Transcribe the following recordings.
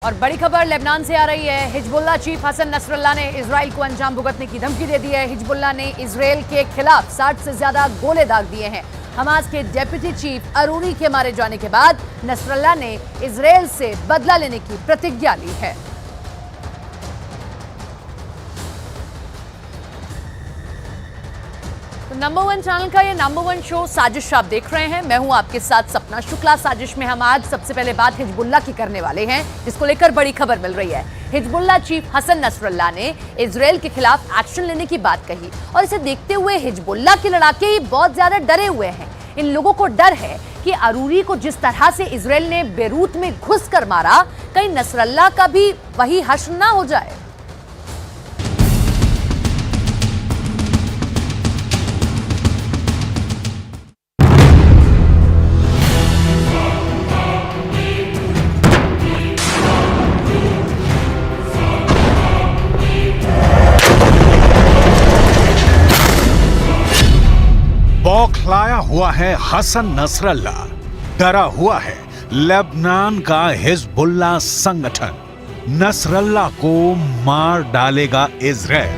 और बड़ी खबर लेबनान से आ रही है। हिजबुल्लाह चीफ हसन नसरल्लाह ने इजराइल को अंजाम भुगतने की धमकी दे दी है। हिजबुल्लाह ने इजराइल के खिलाफ 60 से ज्यादा गोले दाग दिए हैं। हमास के डेप्यूटी चीफ अरूरी के मारे जाने के बाद नसरल्लाह ने इजराइल से बदला लेने की प्रतिज्ञा ली है। नंबर 1 चैनल का ये नंबर 1 शो साजिश आप देख रहे हैं। मैं हूं आपके साथ सपना शुक्ला। साजिश में हम आज सबसे पहले बात हिजबुल्लाह की करने वाले हैं, जिसको लेकर बड़ी खबर मिल रही है। हिजबुल्लाह चीफ हसन नसरल्लाह ने इजराइल के खिलाफ एक्शन लेने की बात कही और इसे देखते हुए हिजबुल्लाह के लड़ाके ही बहुत ज्यादा डरे हुए हैं। इन लोगों को डर है कि अरूरी को जिस तरह से इजराइल ने बेरूत में घुस कर मारा, कहीं नसरल्लाह का भी वही हश्र ना हो जाए। बौखलाया हुआ है हसन नसरल्लाह, डरा हुआ है लेबनान का हिजबुल्लाह संगठन। नसरल्लाह को मार डालेगा इजराइल।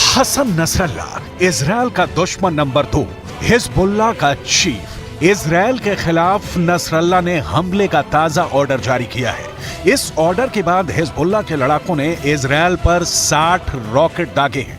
हसन नसरल्लाह इजराइल का दुश्मन नंबर 2, हिजबुल्लाह का चीफ। इजराइल के खिलाफ नसरल्लाह ने हमले का ताजा ऑर्डर जारी किया है। इस ऑर्डर के बाद हिजबुल्लाह के लड़ाकों ने इजराइल पर 60 रॉकेट दागे हैं।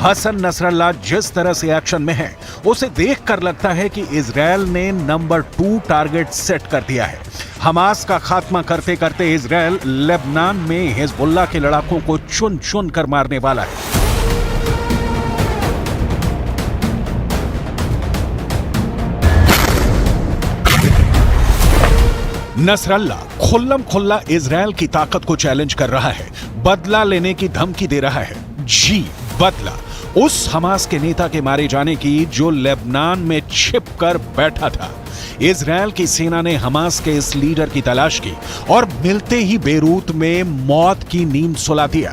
हसन नसरल्लाह जिस तरह से एक्शन में है, उसे देखकर लगता है कि इजराइल ने नंबर 2 टारगेट सेट कर दिया है। हमास का खात्मा करते करते इजराइल लेबनान में हिजबुल्लाह के लड़ाकों को चुन चुन कर मारने वाला है। नसरल्लाह खुल्लम खुल्ला इजराइल की ताकत को चैलेंज कर रहा है, बदला लेने की धमकी दे रहा है। जी, बदला उस हमास के नेता के मारे जाने की जो लेबनान में छिप कर बैठा था। इजराइल की सेना ने हमास के इस लीडर की तलाश की और मिलते ही बेरूत में मौत की नींद सुला दिया।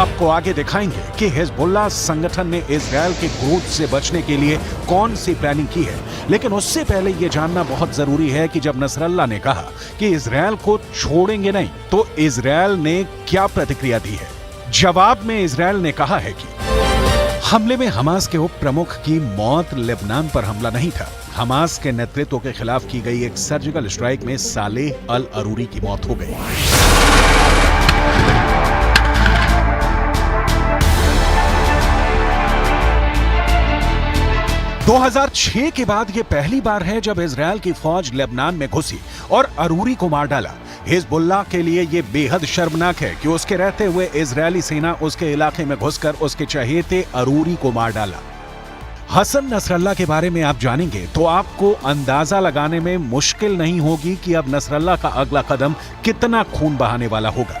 आपको आगे दिखाएंगे कि हिजबुल्लाह संगठन ने इजराइल के क्रोध से बचने के लिए कौन सी प्लानिंग की है। लेकिन उससे पहले यह जानना बहुत जरूरी है कि जब नसरल्लाह ने कहा कि इजराइल को छोड़ेंगे नहीं, तो इजराइल ने क्या प्रतिक्रिया दी है। जवाब में इजराइल ने कहा है कि हमले में हमास के उप प्रमुख की मौत लेबनान पर हमला नहीं था। हमास के नेतृत्व के खिलाफ की गई एक सर्जिकल स्ट्राइक में सालेह अल अरूरी की मौत हो गई। 2006 के बाद यह पहली बार है जब इजराइल की फौज लेबनान में घुसी और अरूरी को मार डाला। हिजबुल्लाह के लिए यह बेहद शर्मनाक है कि उसके रहते हुए इजरायली सेना उसके इलाके में घुसकर उसके चहेते अरूरी को मार डाला। हसन नसरल्लाह के बारे में आप जानेंगे तो आपको अंदाजा लगाने में मुश्किल नहीं होगी कि अब नसरल्लाह का अगला कदम कितना खून बहाने वाला होगा।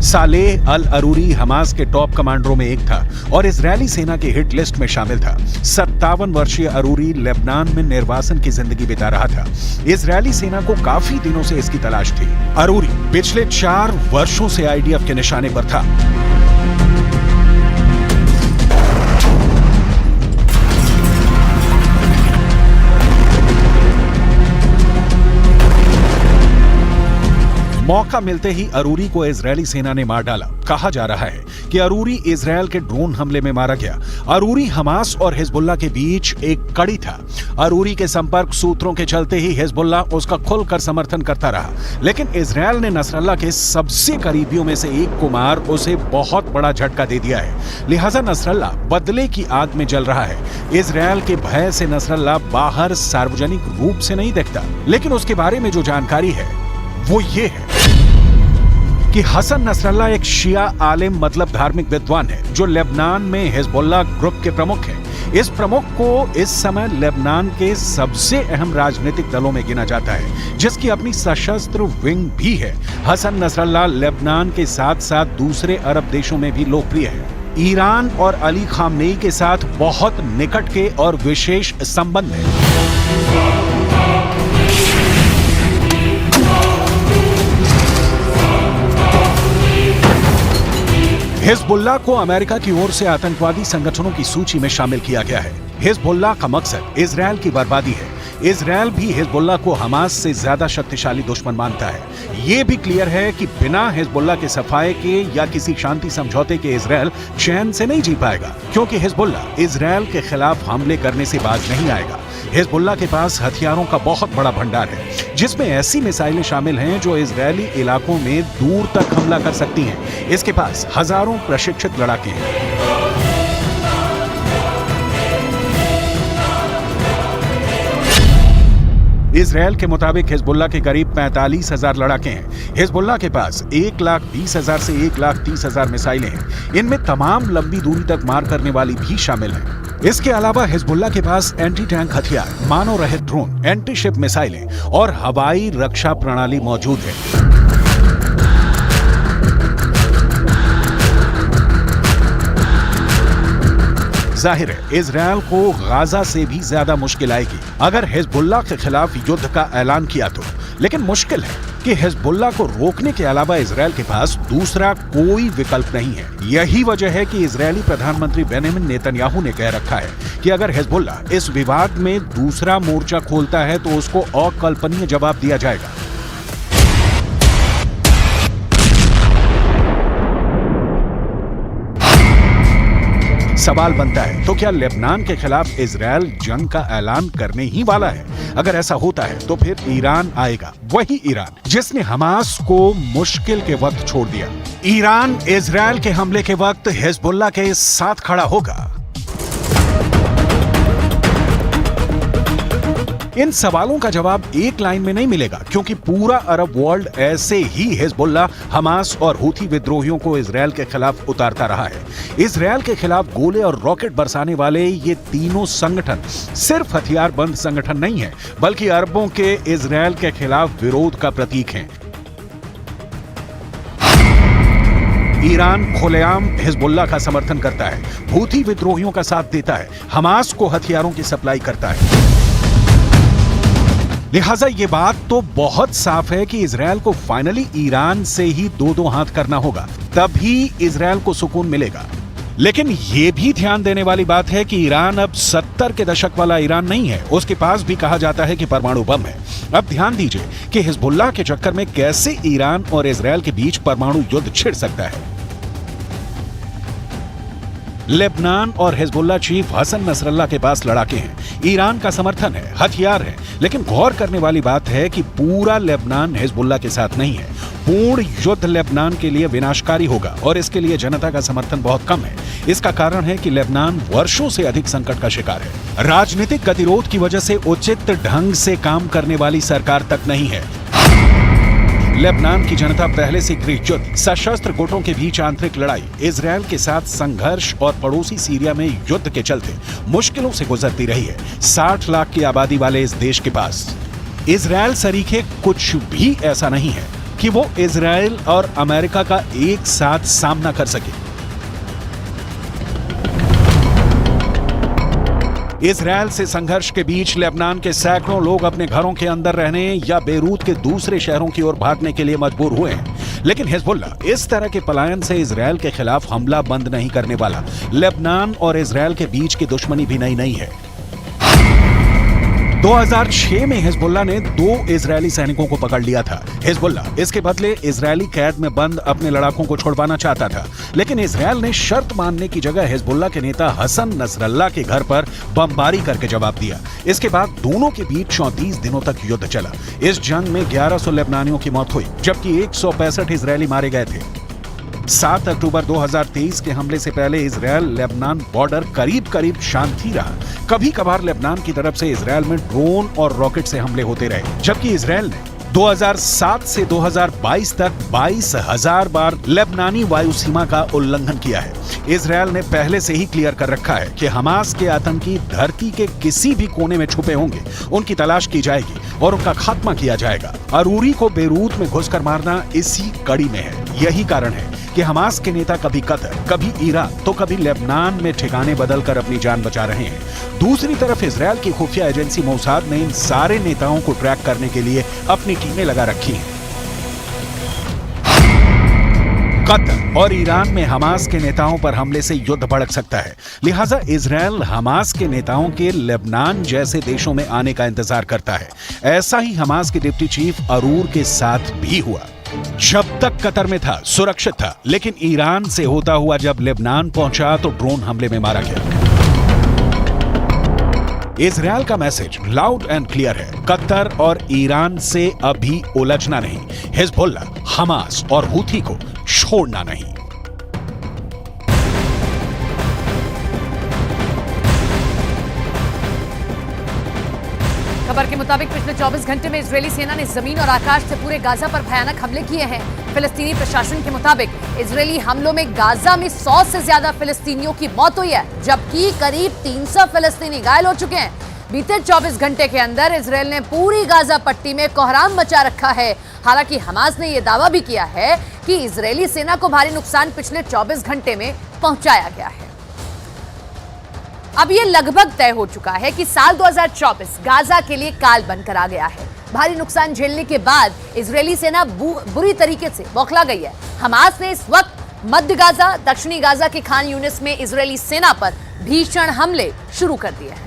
सालेह अल अरूरी हमास के टॉप कमांडरों में एक था और इजरायली सेना की हिट लिस्ट में शामिल था। 57 वर्षीय अरूरी लेबनान में निर्वासन की जिंदगी बिता रहा था। इजरायली सेना को काफी दिनों से इसकी तलाश थी। अरूरी पिछले 4 वर्षों से आईडीएफ के निशाने पर था। मौका मिलते ही अरूरी को इजरायली सेना ने मार डाला। कहा जा रहा है कि अरूरी इजरायल के ड्रोन हमले में मारा गया। अरूरी हमास और हिजबुल्लाह के बीच एक कड़ी था। अरूरी के संपर्क सूत्रों के चलते ही हिजबुल्लाह उसका खुलकर समर्थन करता रहा, लेकिन इजरायल ने नसरल्लाह के सबसे करीबियों में से एक को मार उसे बहुत बड़ा झटका दे दिया है। लिहाजा नसरल्लाह बदले की आग में जल रहा है। इजरायल के भय से नसरल्लाह बाहर सार्वजनिक रूप से नहीं दिखता, लेकिन उसके बारे में जो जानकारी है वो ये है कि हसन नसरल्लाह एक शिया आलिम मतलब धार्मिक विद्वान है जो लेबनान में हिजबुल्लाह ग्रुप के प्रमुख हैं। इस प्रमुख को इस समय लेबनान के सबसे अहम राजनीतिक दलों में गिना जाता है, जिसकी अपनी सशस्त्र विंग भी है। हसन नसरल्लाह लेबनान के साथ साथ दूसरे अरब देशों में भी लोकप्रिय है। ईरान और अली खामनेई के साथ बहुत निकट के और विशेष संबंध है। हिजबुल्लाह को अमेरिका की ओर से आतंकवादी संगठनों की सूची में शामिल किया गया है। हिजबुल्लाह का मकसद इजरायल की बर्बादी है। इजरायल भी हिजबुल्लाह को हमास से ज्यादा शक्तिशाली दुश्मन मानता है। ये भी क्लियर है कि बिना हिजबुल्लाह के सफाए के या किसी शांति समझौते के इजरायल चैन से नहीं जी पाएगा, क्योंकि हिजबुल्लाह इजरायल के खिलाफ हमले करने से बाज नहीं आएगा। हिजबुल्लाह के पास हथियारों का बहुत बड़ा भंडार है, जिसमें ऐसी मिसाइलें शामिल हैं जो इजरायली इलाकों में दूर तक हमला कर सकती हैं। इसके पास हजारों प्रशिक्षित लड़ाके हैं। इजरायल के मुताबिक हिजबुल्लाह के करीब 45,000 लड़ाके हैं। हिजबुल्लाह के पास 1,20,000 से 1,30,000 मिसाइलें हैं। इनमें तमाम लंबी दूरी तक मार करने वाली भी शामिल हैं। इसके अलावा हिजबुल्लाह के पास एंटी टैंक हथियार, मानव रहित ड्रोन, एंटी शिप मिसाइलें और हवाई रक्षा प्रणाली मौजूद है। जाहिर है इजरायल को गाजा से भी ज्यादा मुश्किल आएगी अगर हिजबुल्लाह के खिलाफ युद्ध का ऐलान किया तो। लेकिन मुश्किल है कि हिजबुल्लाह को रोकने के अलावा इजरायल के पास दूसरा कोई विकल्प नहीं है। यही वजह है कि इजरायली प्रधानमंत्री बेंजामिन नेतन्याहू ने कह रखा है कि अगर हिजबुल्लाह इस विवाद में दूसरा मोर्चा खोलता है तो उसको अकल्पनीय जवाब दिया जाएगा। सवाल बनता है, तो क्या लेबनान के खिलाफ इजरायल जंग का ऐलान करने ही वाला है? अगर ऐसा होता है तो फिर ईरान आएगा, वही ईरान जिसने हमास को मुश्किल के वक्त छोड़ दिया। ईरान इजरायल के हमले के वक्त हिजबुल्लाह के साथ खड़ा होगा। इन सवालों का जवाब एक लाइन में नहीं मिलेगा, क्योंकि पूरा अरब वर्ल्ड ऐसे ही हिजबुल्लाह, हमास और हूथी विद्रोहियों को इजरायल के खिलाफ उतारता रहा है। इजरायल के खिलाफ गोले और रॉकेट बरसाने वाले ये तीनों संगठन सिर्फ हथियारबंद संगठन नहीं है, बल्कि अरबों के इजरायल के खिलाफ विरोध का प्रतीक हैं। ईरान खुलेआम हिजबुल्लाह का समर्थन करता है, हूथी विद्रोहियों का साथ देता है, हमास को हथियारों की सप्लाई करता है। लिहाजा ये बात तो बहुत साफ है कि इजरायल को फाइनली ईरान से ही दो हाथ करना होगा, तभी इजरायल को सुकून मिलेगा। लेकिन ये भी ध्यान देने वाली बात है कि ईरान अब 70 के दशक वाला ईरान नहीं है। उसके पास भी कहा जाता है कि परमाणु बम है। अब ध्यान दीजिए कि हिजबुल्लाह के चक्कर में कैसे ईरान और इजरायल के बीच परमाणु युद्ध छिड़ सकता है। लेबनान और हिजबुल्लाह चीफ हसन नसरल्लाह के पास लड़ाके हैं, ईरान का समर्थन है, हथियार है, लेकिन गौर करने वाली बात है कि पूरा लेबनान हिजबुल्लाह के साथ नहीं है। पूर्ण युद्ध लेबनान के लिए विनाशकारी होगा और इसके लिए जनता का समर्थन बहुत कम है। इसका कारण है कि लेबनान वर्षों से अधिक संकट का शिकार है। राजनीतिक गतिरोध की वजह से उचित ढंग से काम करने वाली सरकार तक नहीं है। लेबनान की जनता पहले से गृह युद्ध, सशस्त्र गुटों के बीच आंतरिक लड़ाई, इजरायल के साथ संघर्ष और पड़ोसी सीरिया में युद्ध के चलते मुश्किलों से गुजरती रही है। 60 लाख की आबादी वाले इस देश के पास इजरायल सरीखे कुछ भी ऐसा नहीं है कि वो इजरायल और अमेरिका का एक साथ सामना कर सके। इजरायल से संघर्ष के बीच लेबनान के सैकड़ों लोग अपने घरों के अंदर रहने या बेरूत के दूसरे शहरों की ओर भागने के लिए मजबूर हुए हैं। लेकिन हिजबुल्ला इस तरह के पलायन से इजरायल के खिलाफ हमला बंद नहीं करने वाला। लेबनान और इजरायल के बीच की दुश्मनी भी नई नहीं है। 2006 में हिजबुल्ला ने 2 इजरायली सैनिकों को पकड़ लिया था। हिजबुल्ला इसके बदले इजरायली कैद में बंद अपने लड़ाकों को छुड़वाना चाहता था, लेकिन इजरायल ने शर्त मानने की जगह हिजबुल्ला के नेता हसन नसरल्ला के घर पर बमबारी करके जवाब दिया। इसके बाद दोनों के बीच 34 दिनों तक युद्ध चला। इस जंग में 1100 लेबनानियों की मौत हुई, जबकि 165 इजरायली मारे गए थे। 7 अक्टूबर 2023 के हमले से पहले इजरायल लेबनान बॉर्डर करीब करीब शांत ही रहा। कभी कभार लेबनान की तरफ से इजरायल में ड्रोन और रॉकेट से हमले होते रहे, जबकि इजरायल ने 2007 से 2022 तक 22,000 बार लेबनानी वायु सीमा का उल्लंघन किया है। इजरायल ने पहले से ही क्लियर कर रखा है कि हमास के आतंकी धरती के किसी भी कोने में छुपे होंगे, उनकी तलाश की जाएगी और उनका खात्मा किया जाएगा। अरूरी को बेरूत में घुसकर मारना इसी कड़ी में है। यही कारण है कि हमास के नेता कभी कतर, कभी ईरान तो कभी लेबनान में ठिकाने बदलकर अपनी जान बचा रहे हैं। दूसरी तरफ इजरायल की खुफिया एजेंसी मोसाद ने इन सारे नेताओं को ट्रैक करने के लिए अपनी टीमें लगा रखी हैं। कतर और ईरान में हमास के नेताओं पर हमले से युद्ध भड़क सकता है, लिहाजा इजरायल हमास के नेताओं के लेबनान जैसे देशों में आने का इंतजार करता है। ऐसा ही हमास के डिप्टी चीफ अरूर के साथ भी हुआ। जब तक कतर में था सुरक्षित था, लेकिन ईरान से होता हुआ जब लेबनान पहुंचा तो ड्रोन हमले में मारा गया। इजरायल का मैसेज लाउड एंड क्लियर है, कतर और ईरान से अभी उलझना नहीं, हिजबुल्ला, हमास और हूथी को छोड़ना नहीं। खबर के मुताबिक पिछले 24 घंटे में इजरायली सेना ने जमीन और आकाश से पूरे गाजा पर भयानक हमले किए हैं। फिलिस्तीनी प्रशासन के मुताबिक इजरायली हमलों में गाजा में 100 से ज्यादा फिलिस्तीनियों की मौत हुई है, जबकि करीब 300 फिलिस्तीनी घायल हो चुके हैं। बीते 24 घंटे के अंदर इजरायल ने पूरी गाजा पट्टी में कोहराम मचा रखा है। हालांकि हमास ने यह दावा भी किया है कि इजरायली सेना को भारी नुकसान पिछले 24 घंटे में पहुंचाया गया है। अब यह लगभग तय हो चुका है कि साल 2024 गाजा के लिए काल बनकर आ गया है। भारी नुकसान झेलने के बाद इजरायली सेना बुरी तरीके से बौखला गई है। हमास ने इस वक्त मध्य गाजा, दक्षिणी गाजा के खान यूनिस में इजरायली सेना पर भीषण हमले शुरू कर दिए हैं।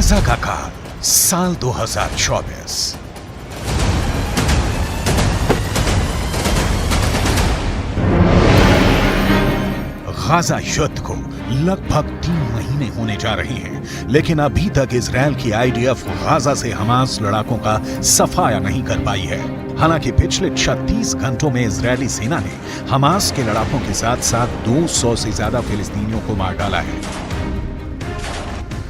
गाजा का काल साल 2024। गाजा युद्ध को लगभग 3 महीने होने जा रहे हैं, लेकिन अभी तक इजरायल की आईडीएफ गाजा से हमास लड़ाकों का सफाया नहीं कर पाई है। हालांकि पिछले 36 घंटों में इजरायली सेना ने हमास के लड़ाकों के साथ साथ 200 से ज्यादा फिलिस्तीनियों को मार डाला है।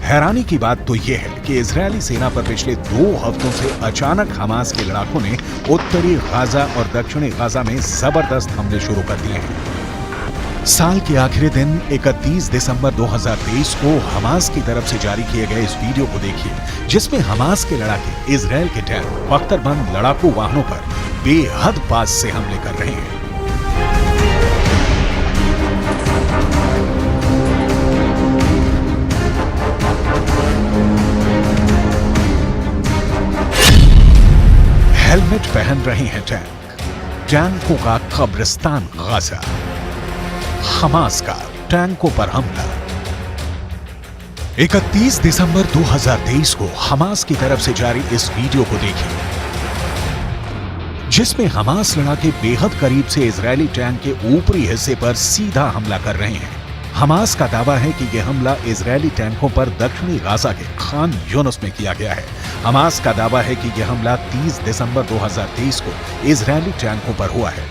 हैरानी की बात तो यह है कि इजरायली सेना पर पिछले 2 हफ्तों से अचानक हमास के लड़ाकों ने उत्तरी गाजा और दक्षिणी गाजा में जबरदस्त हमले शुरू कर दिए हैं। साल के आखिरी दिन 31 दिसंबर 2023 को हमास की तरफ से जारी किए गए इस वीडियो को देखिए, जिसमें हमास के लड़ाके इजरायल के टैंक बख्तरबंद लड़ाकू वाहनों पर बेहद पास से हमले कर रहे हैं। हेलमेट पहन रहे हैं टैंकों का कब्रिस्तान गाजा। हमास का टैंकों पर हमला। 31 दिसंबर 2023 को हमास की तरफ से जारी इस वीडियो को देखिए। जिसमें हमास लड़ाके बेहद करीब से इजरायली टैंक के ऊपरी हिस्से पर सीधा हमला कर रहे हैं। हमास का दावा है कि यह हमला इजरायली टैंकों पर दक्षिणी गाजा के खान यूनुस में किया गया है। हमास का दावा है कि यह हमला 30 दिसंबर 2023 को इजरायली टैंकों पर हुआ है।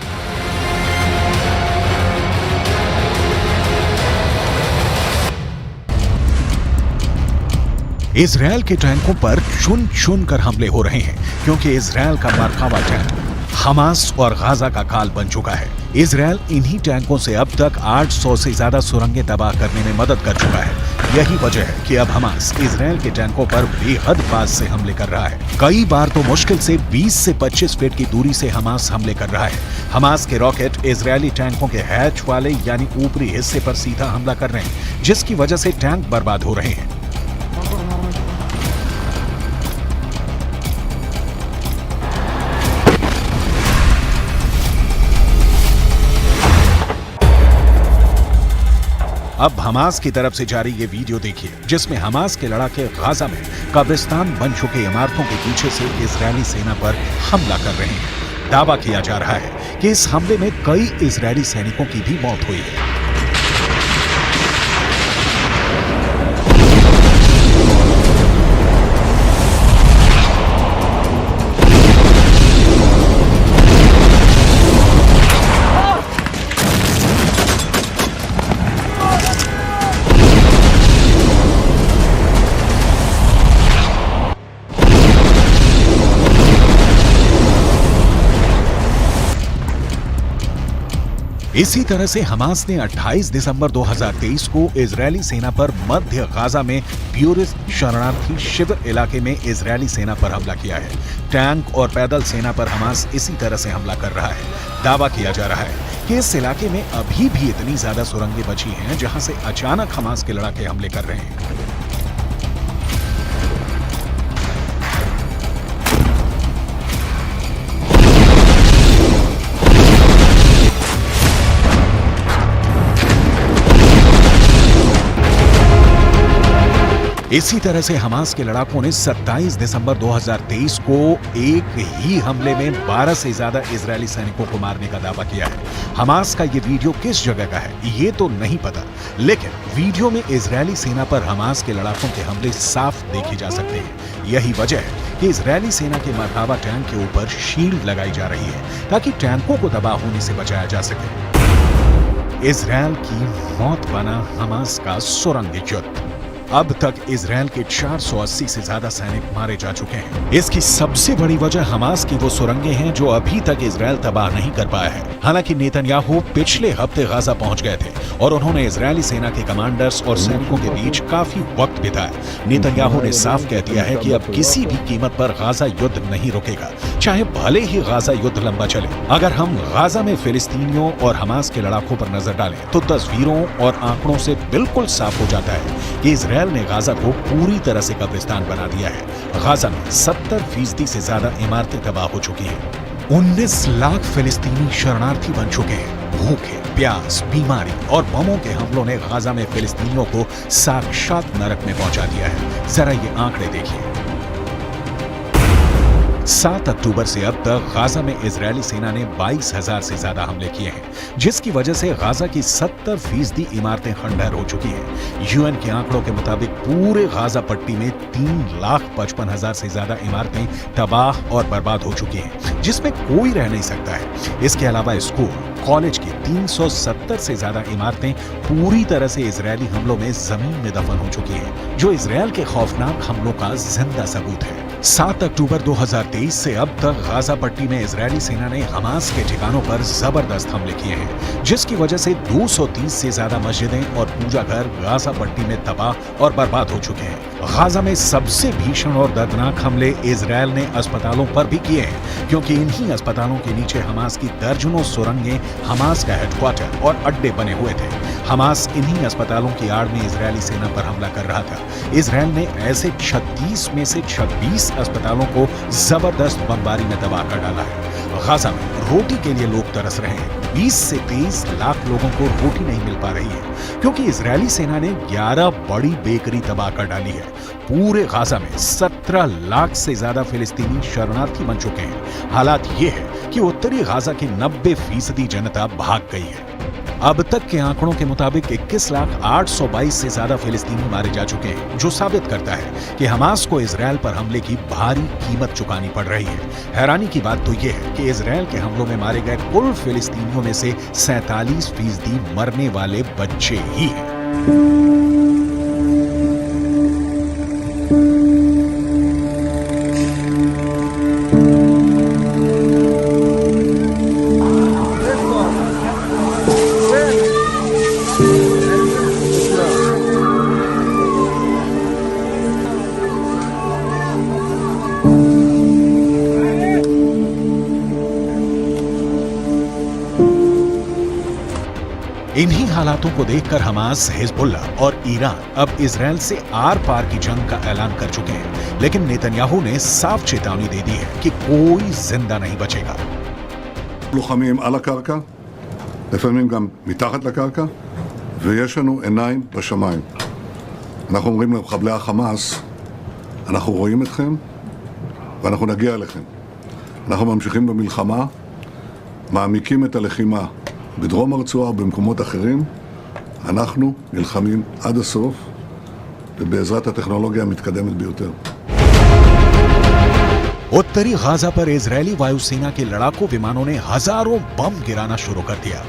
इजरायल के टैंकों पर चुन चुन कर हमले हो रहे हैं क्योंकि इजरायल का मरकावा टैंक हमास और गाजा का काल बन चुका है। इजरायल इन्हीं टैंकों से अब तक 800 से ज्यादा सुरंगें तबाह करने में मदद कर चुका है। यही वजह है कि अब हमास इजरायल के टैंकों पर बेहद पास से हमले कर रहा है। कई बार तो मुश्किल से 20 से 25 फीट की दूरी से हमास हमले कर रहा है। हमास के रॉकेट इजरायली टैंकों के हैच वाले यानी ऊपरी हिस्से पर सीधा हमला कर रहे हैं, जिसकी वजह से टैंक बर्बाद हो रहे हैं। अब हमास की तरफ से जारी ये वीडियो देखिए, जिसमें हमास के लड़ाके गाजा में कब्रिस्तान बन चुके इमारतों के पीछे से इजरायली सेना पर हमला कर रहे हैं। दावा किया जा रहा है कि इस हमले में कई इजरायली सैनिकों की भी मौत हुई है। इसी तरह से हमास ने 28 दिसंबर 2023 को इजरायली सेना पर मध्य गाजा में ब्यूरिस शरणार्थी शिविर इलाके में इजरायली सेना पर हमला किया है। टैंक और पैदल सेना पर हमास इसी तरह से हमला कर रहा है। दावा किया जा रहा है कि इस इलाके में अभी भी इतनी ज्यादा सुरंगें बची हैं जहां से अचानक हमास के लड़ाके हमले कर रहे हैं। इसी तरह से हमास के लड़ाकों ने 27 दिसंबर 2023 को एक ही हमले में 12 से ज्यादा इजरायली सैनिकों को मारने का दावा किया है। हमास का ये वीडियो किस जगह का है ये तो नहीं पता, लेकिन वीडियो में इजरायली सेना पर हमास के लड़ाकों के हमले साफ देखे जा सकते हैं। यही वजह है कि इजरायली सेना के मरकावा टैंक के ऊपर शील्ड लगाई जा रही है ताकि टैंकों को तबाह होने से बचाया जा सके। इजरायल की मौत बना हमास का सुरंग युद्ध। अब तक इजरायल के 480 से ज्यादा सैनिक मारे जा चुके हैं। इसकी सबसे बड़ी वजह हमास की वो सुरंगें हैं जो अभी तक इजरायल तबाह नहीं कर पाया है। हालांकि नेतन्याहू पिछले हफ्ते गाजा पहुंच गए थे और उन्होंने इजरायली सेना के कमांडर्स और सैनिकों के बीच काफी वक्त बिताया। नेतन्याहू ने साफ कह दिया है कि अब किसी भी कीमत पर गाजा युद्ध नहीं रुकेगा, चाहे भले ही गाजा युद्ध लंबा चले। अगर हम गाजा में फिलिस्तीनियों और हमास के लड़ाकों पर नजर डालें तो तस्वीरों और आंकड़ों से बिल्कुल साफ हो जाता है कि इजरायल ने गाजा को पूरी तरह से कब्रिस्तान बना दिया है। गाजा में 70% से ज्यादा इमारतें तबाह हो चुकी हैं। 19 लाख फिलिस्तीनी शरणार्थी बन चुके हैं। भूखे, प्यास, बीमारी और बमों के हमलों ने गाजा में फिलिस्तीनियों को साक्षात नरक में पहुंचा दिया है। जरा ये आंकड़े देखिए। 7 अक्टूबर से अब तक गाजा में इजरायली सेना ने 22,000 से ज्यादा हमले किए हैं, जिसकी वजह से गाजा की 70% इमारतें खंडहर हो चुकी हैं। यूएन के आंकड़ों के मुताबिक पूरे गाजा पट्टी में 3,55,000 से ज्यादा इमारतें तबाह और बर्बाद हो चुकी हैं, जिसमें कोई रह नहीं सकता है। इसके अलावा स्कूल, कॉलेज की 370 से ज्यादा इमारतें पूरी तरह से इजरायली हमलों में जमीन में दफन हो चुकी हैं, जो इजरायल के खौफनाक हमलों का जिंदा सबूत है। 7 अक्टूबर 2023 से अब तक गाजा पट्टी में इजरायली सेना ने हमास के ठिकानों पर जबरदस्त हमले किए हैं, जिसकी वजह से 230 से ज्यादा मस्जिदें और पूजा घर गाजा पट्टी में तबाह और बर्बाद हो चुके हैं। गाजा में सबसे भीषण और दर्दनाक हमले इजरायल ने अस्पतालों पर भी किए हैं, क्योंकि इन्हीं अस्पतालों के नीचे हमास की दर्जनों सुरंगें हमास का हेडक्वार्टर और अड्डे बने हुए थे। हमास इन्हीं अस्पतालों की आड़ में इजरायली सेना पर हमला कर रहा था। इजरायल ने ऐसे 36 में से 26 अस्पतालों को जबरदस्त बमबारी में तबाह कर डाला है। गाजा में रोटी के लिए लोग तरस रहे हैं। 20 से 23 लाख लोगों को रोटी नहीं मिल पा रही है क्योंकि इजरायली सेना ने 11 बड़ी बेकरी तबाह कर डाली है। पूरे गाजा में 17 लाख से ज्यादा फिलिस्तीनी शरणार्थी बन चुके हैं। हालात ये है कि उत्तरी गाजा की 90% जनता भाग गई है। अब तक के आंकड़ों के मुताबिक 21,822 से ज्यादा फिलिस्तीनी मारे जा चुके हैं, जो साबित करता है कि हमास को इजरायल पर हमले की भारी कीमत चुकानी पड़ रही है। हैरानी की बात तो यह है कि इजरायल के हमलों में मारे गए कुल फिलिस्तीनियों में से 47% मरने वाले बच्चे ही हैं। इन्हीं हालातों को देखकर हमास, हिजबुल्ला और ईरान अब इजरायल से आर पार की जंग का ऐलान कर चुके हैं। लेकिन नेतन्याहू ने साफ चेतावनी दे दी है कि कोई जिंदा नहीं बचेगा। לוחמים על הקרקע, לפעמים גם מתחת לקרקע, ויש לנו עיניים בשמיים. אנחנו אומרים למחבלי החמאס, אנחנו רואים אתכם ואנחנו נגיע אליכם. אנחנו ממשיכים במלחמה, מעמיקים את הלחימה בדרום הרצועה ובמקומות אחרים. אנחנו נלחמים עד הסוף, ובעזרת הטכנולוגיה המתקדמת ביותר. उत्तरी गाजा पर इजरायली वायुसेना के लड़ाकू विमानों ने हजारों बम गिराना शुरू कर दिया।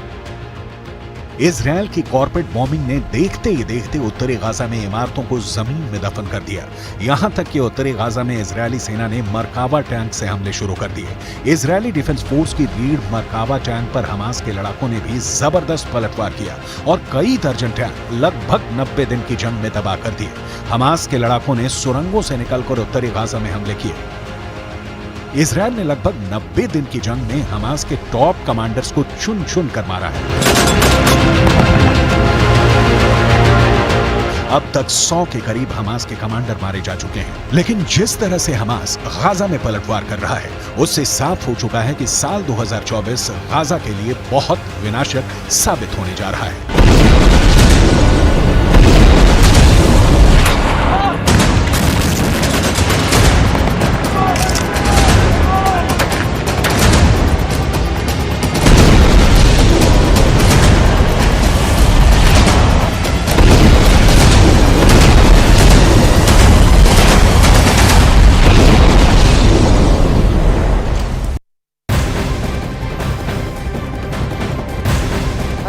इजरायल की कॉर्पोरेट बॉम्बिंग ने देखते ही देखते उत्तरी गाजा में इमारतों को जमीन में दफन कर दिया। यहां तक कि उत्तरी गाजा में इजरायली सेना ने मरकाबा टैंक से हमले शुरू कर दिए। इजरायली डिफेंस फोर्स की रीढ़ मरकाबा टैंक पर हमास के लड़ाकों ने भी जबरदस्त पलटवार किया और कई दर्जन टैंक लगभग 90 दिन की जंग में तबाह कर दिए। हमास के लड़ाकों ने सुरंगों से निकलकर उत्तरी गाजा में हमले किए। इजरायल ने लगभग 90 दिन की जंग में हमास के टॉप कमांडर्स को चुन चुन कर मारा है। अब तक 100 के करीब हमास के कमांडर मारे जा चुके हैं। लेकिन जिस तरह से हमास गाजा में पलटवार कर रहा है, उससे साफ हो चुका है कि साल 2024 गाजा के लिए बहुत विनाशक साबित होने जा रहा है।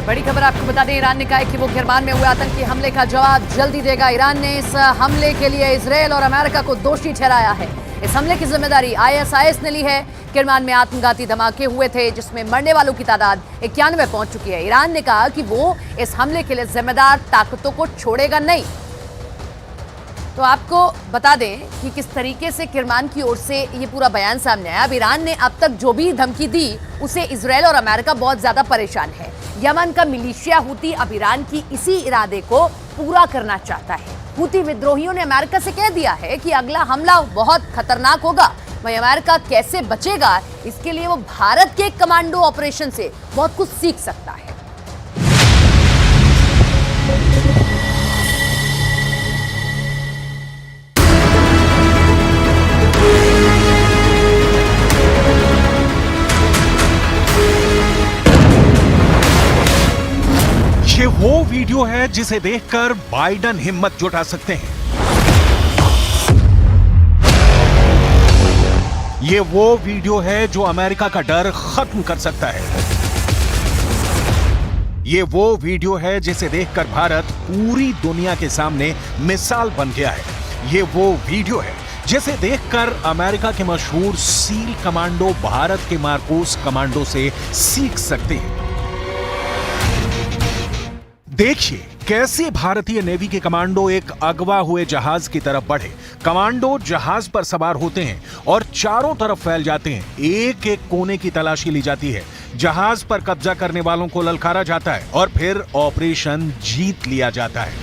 बड़ी खबर आपको बता दें, ईरान ने कहा है कि वो किरमान में हुए आतंकी हमले का जवाब जल्दी देगा। ईरान ने इस हमले के लिए इजरायल और अमेरिका को दोषी ठहराया है। इस हमले की जिम्मेदारी ISIS ने ली है। किरमान में आत्मघाती धमाके हुए थे जिसमें मरने वालों की तादाद 91 पहुंच चुकी है। ईरान ने कहा कि वो इस हमले के लिए जिम्मेदार ताकतों को छोड़ेगा नहीं। तो आपको बता दें कि किस तरीके से किरमान की ओर से ये पूरा बयान सामने आया। अब ईरान ने अब तक जो भी धमकी दी उसे इजरायल और अमेरिका बहुत ज्यादा परेशान है। यमन का मिलिशिया हूती अब ईरान की इसी इरादे को पूरा करना चाहता है। हूती विद्रोहियों ने अमेरिका से कह दिया है कि अगला हमला बहुत खतरनाक होगा। वहीं अमेरिका कैसे बचेगा, इसके लिए वो भारत के कमांडो ऑपरेशन से बहुत कुछ सीख सकता है। ये वो वीडियो है जिसे देखकर बाइडन हिम्मत जुटा सकते हैं। ये वो वीडियो है जो अमेरिका का डर खत्म कर सकता है। ये वो वीडियो है जिसे देखकर भारत पूरी दुनिया के सामने मिसाल बन गया है। ये वो वीडियो है जिसे देखकर अमेरिका के मशहूर सील कमांडो भारत के मार्कोस कमांडो से सीख सकते हैं। देखिए कैसे भारतीय नेवी के कमांडो एक अगवा हुए जहाज की तरफ बढ़े। कमांडो जहाज पर सवार होते हैं और चारों तरफ फैल जाते हैं। एक एक कोने की तलाशी ली जाती है। जहाज पर कब्जा करने वालों को ललकारा जाता है और फिर ऑपरेशन जीत लिया जाता है।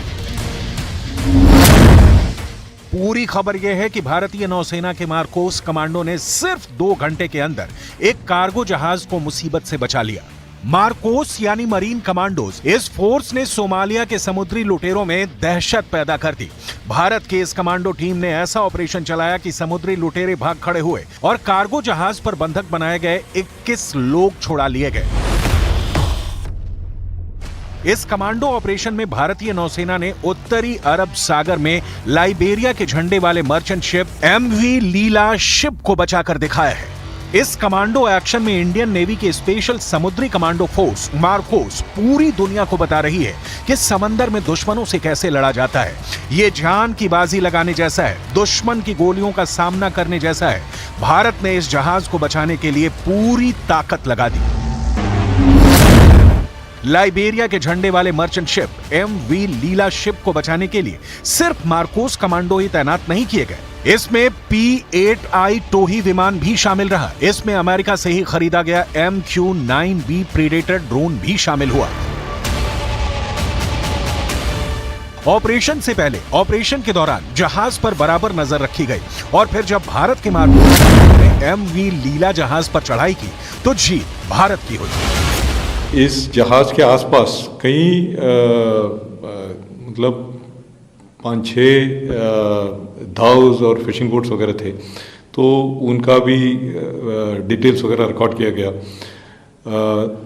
पूरी खबर यह है कि भारतीय नौसेना के मार्कोस कमांडो ने सिर्फ 2 घंटे के अंदर एक कार्गो जहाज को मुसीबत से बचा लिया। मार्कोस यानी मरीन कमांडोज, इस फोर्स ने सोमालिया के समुद्री लुटेरों में दहशत पैदा कर दी। भारत की इस कमांडो टीम ने ऐसा ऑपरेशन चलाया कि समुद्री लुटेरे भाग खड़े हुए और कार्गो जहाज पर बंधक बनाए गए 21 लोग छुड़ा लिए गए। इस कमांडो ऑपरेशन में भारतीय नौसेना ने उत्तरी अरब सागर में लाइबेरिया के झंडे वाले मर्चेंट शिप MV लीला शिप को बचाकर दिखाया है। इस कमांडो एक्शन में इंडियन नेवी की स्पेशल समुद्री कमांडो फोर्स मार्कोस पूरी दुनिया को बता रही है कि समंदर में दुश्मनों से कैसे लड़ा जाता है। ये जान की बाजी लगाने जैसा है, दुश्मन की गोलियों का सामना करने जैसा है। भारत ने इस जहाज को बचाने के लिए पूरी ताकत लगा दी। लाइबेरिया के झंडे वाले मर्चेंट शिप MV लीला शिप को बचाने के लिए सिर्फ मार्कोस कमांडो ही तैनात नहीं किए गए, इसमें P-8I टोही विमान भी शामिल रहा। इसमें अमेरिका से ही खरीदा गया MQ-9B प्रीडेटर ड्रोन भी शामिल हुआ। ऑपरेशन से पहले, ऑपरेशन के दौरान जहाज पर बराबर नजर रखी गई और फिर जब भारत के मार्कोस ने MV लीला जहाज पर चढ़ाई की तो जीत भारत की हुई। इस जहाज के आसपास कई मतलब 5-6 धाउस और फिशिंग बोट्स वगैरह थे, तो उनका भी डिटेल्स वगैरह रिकॉर्ड किया गया।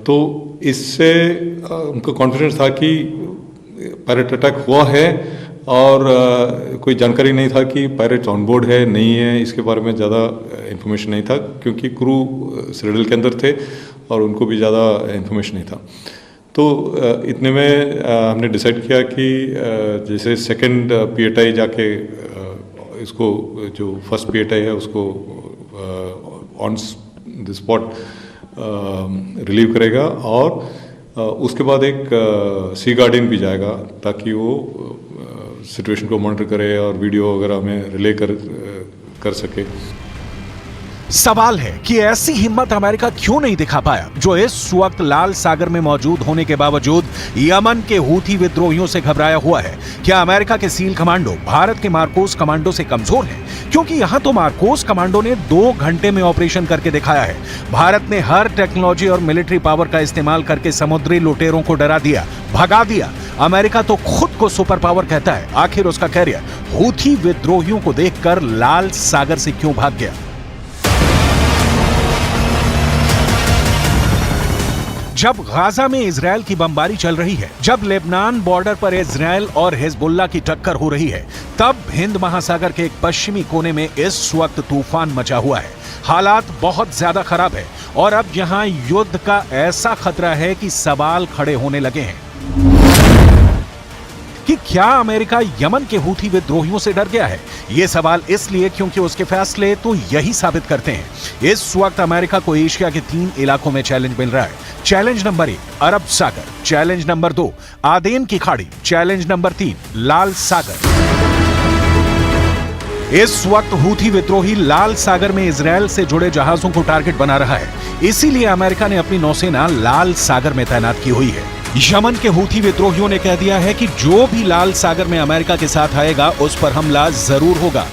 तो इससे उनको कॉन्फिडेंस था कि पायरेट अटैक हुआ है और कोई जानकारी नहीं था कि पायरेट्स ऑन बोर्ड है नहीं है, इसके बारे में ज़्यादा इन्फॉर्मेशन नहीं था क्योंकि क्रू सिटाडेल के अंदर थे और उनको भी ज़्यादा इन्फॉर्मेशन नहीं था। तो इतने में हमने डिसाइड किया कि जैसे सेकंड P-8I जाके इसको जो फर्स्ट P-8I है उसको ऑन द स्पॉट रिलीव करेगा और उसके बाद एक सी गार्डियन भी जाएगा ताकि वो सिचुएशन को मॉनिटर करे और वीडियो वगैरह में रिले कर सके। सवाल है कि ऐसी हिम्मत अमेरिका क्यों नहीं दिखा पाया जो इस वक्त लाल सागर में मौजूद होने के बावजूद यमन के हूथी विद्रोहियों से घबराया हुआ है। क्या अमेरिका के सील कमांडो भारत के मार्कोस कमांडो से कमजोर हैं? क्योंकि यहां तो मार्कोस कमांडो ने 2 घंटे में ऑपरेशन करके दिखाया है। भारत ने हर टेक्नोलॉजी और मिलिट्री पावर का इस्तेमाल करके समुद्री लुटेरों को डरा दिया, भगा दिया। अमेरिका तो खुद को सुपर पावर कहता है, आखिर उसका कैरियर हूथी विद्रोहियों को देखकर लाल सागर से क्यों भाग गया? जब गाजा में इजरायल की बमबारी चल रही है, जब लेबनान बॉर्डर पर इजरायल और हिजबुल्लाह की टक्कर हो रही है, तब हिंद महासागर के एक पश्चिमी कोने में इस वक्त तूफान मचा हुआ है। हालात बहुत ज्यादा खराब है और अब यहां युद्ध का ऐसा खतरा है कि सवाल खड़े होने लगे हैं कि क्या अमेरिका यमन के हूथी विद्रोहियों से डर गया है? यह सवाल इसलिए क्योंकि उसके फैसले तो यही साबित करते हैं। इस वक्त अमेरिका को एशिया के 3 इलाकों में चैलेंज मिल रहा है। चैलेंज नंबर 1 अरब सागर, चैलेंज नंबर 2 आदेन की खाड़ी, चैलेंज नंबर 3 लाल सागर। इस वक्त हूथी विद्रोही लाल सागर में इजरायल से जुड़े जहाजों को टारगेट बना रहा है। इसीलिए अमेरिका ने अपनी नौसेना लाल सागर में तैनात की हुई है। यमन के हूथी विद्रोहियों ने कह दिया है कि जो भी लाल सागर में अमेरिका के साथ आएगा उस पर हमला जरूर होगा।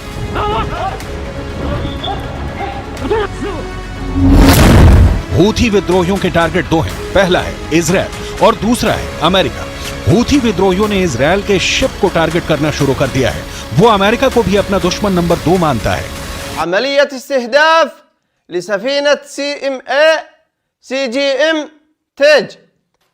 हूथी विद्रोहियों के टारगेट 2 हैं, पहला है इजरायल और दूसरा है अमेरिका। हूथी विद्रोहियों ने इजरायल के शिप को टारगेट करना शुरू कर दिया है। वो अमेरिका को भी अपना दुश्मन नंबर 2 मानता है। अमलियत इस्तिहदाफ लिसफीनत CGM तेज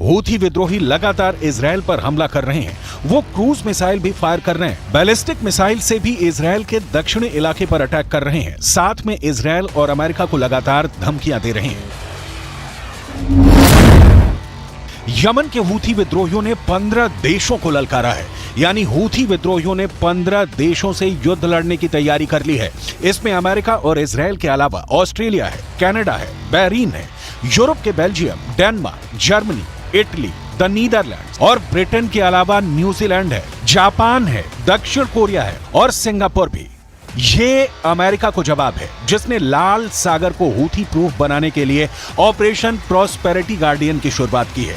हूथी विद्रोही लगातार इजरायल पर हमला कर रहे हैं। वो क्रूज मिसाइल भी फायर कर रहे हैं। बैलिस्टिक मिसाइल से भी इजरायल के दक्षिणी इलाके पर अटैक कर रहे हैं। साथ में इजरायल और अमेरिका को लगातार धमकियां दे रहे हैं। यमन के हूथी विद्रोहियों ने 15 देशों को ललकारा है। यानी हूथी विद्रोहियों ने 15 देशों से युद्ध लड़ने की तैयारी कर ली है। इसमें अमेरिका और इजरायल के अलावा ऑस्ट्रेलिया है, कनाडा है, बहरीन है, यूरोप के Belgium, Denmark, Germany, Italy, the Netherlands और ब्रिटेन के अलावा न्यूजीलैंड है, जापान है, दक्षिण कोरिया है और सिंगापुर भी। ये अमेरिका को जवाब है जिसने लाल सागर को हूथी प्रूफ बनाने के लिए ऑपरेशन प्रॉस्पेरिटी गार्डियन की शुरुआत की है।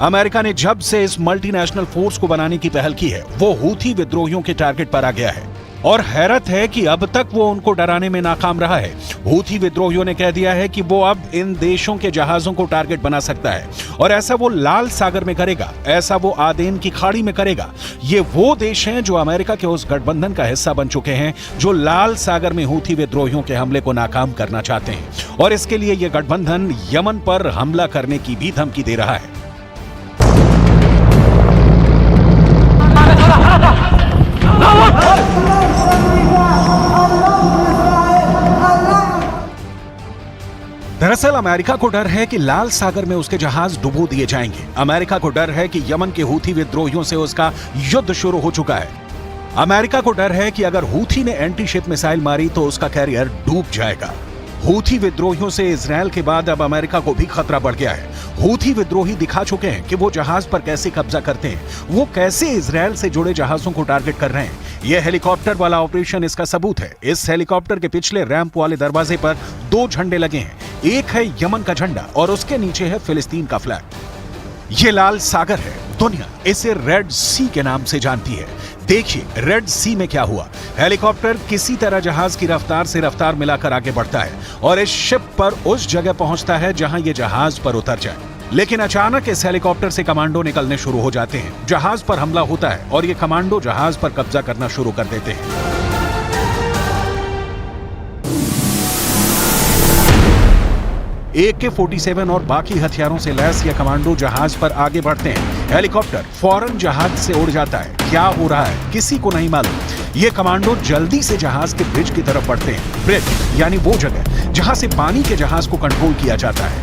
अमेरिका ने जब से इस मल्टीनेशनल फोर्स को बनाने की पहल की है, वो हूथी विद्रोहियों के टारगेट पर आ गया है और हैरत है कि अब तक वो उनको डराने में नाकाम रहा है। हूथी विद्रोहियों ने कह दिया है कि वो अब इन देशों के जहाजों को टारगेट बना सकता है और ऐसा वो लाल सागर में करेगा, ऐसा वो आदेन की खाड़ी में करेगा। ये वो देश हैं जो अमेरिका के उस गठबंधन का हिस्सा बन चुके हैं जो लाल सागर में हूथी विद्रोहियों के हमले को नाकाम करना चाहते हैं और इसके लिए ये गठबंधन यमन पर हमला करने की भी धमकी दे रहा है। दरअसल अमेरिका को डर है कि लाल सागर में उसके जहाज डुबो दिए जाएंगे। अमेरिका को डर है कि यमन के हूथी विद्रोहियों से उसका युद्ध शुरू हो चुका है। अमेरिका को डर है कि अगर हूथी ने एंटी शिप मिसाइल मारी तो उसका कैरियर डूब जाएगा। हूथी विद्रोहियों से इजरायल के बाद अब अमेरिका को भी खतरा बढ़ गया है। हूथी विद्रोही दिखा चुके हैं कि वो जहाज पर कैसे कब्जा करते हैं, वो कैसे इजरायल से जुड़े जहाजों को टारगेट कर रहे हैं। यह हेलीकॉप्टर वाला ऑपरेशन इसका सबूत है। इस हेलीकॉप्टर के पिछले रैंप वाले दरवाजे पर 2 झंडे लगे हैं, एक है यमन का झंडा और उसके नीचे है फिलिस्तीन का फ्लैग। ये लाल सागर है, दुनिया इसे रेड सी के नाम से जानती है। देखिए रेड सी में क्या हुआ। हेलीकॉप्टर किसी तरह जहाज की रफ्तार से रफ्तार मिलाकर आगे बढ़ता है और इस शिप पर उस जगह पहुंचता है जहां ये जहाज पर उतर जाए। लेकिन अचानक इस हेलीकॉप्टर से कमांडो निकलने शुरू हो जाते हैं। जहाज पर हमला होता है और ये कमांडो जहाज पर कब्जा करना शुरू कर देते हैं। AK-47 और बाकी हथियारों से लैस ये कमांडो जहाज पर आगे बढ़ते हैं। हेलीकॉप्टर फौरन जहाज से उड़ जाता है। क्या हो रहा है किसी को नहीं मालूम। ये कमांडो जल्दी से जहाज के ब्रिज की तरफ बढ़ते हैं। ब्रिज यानी वो जगह जहां से पानी के जहाज को कंट्रोल किया जाता है।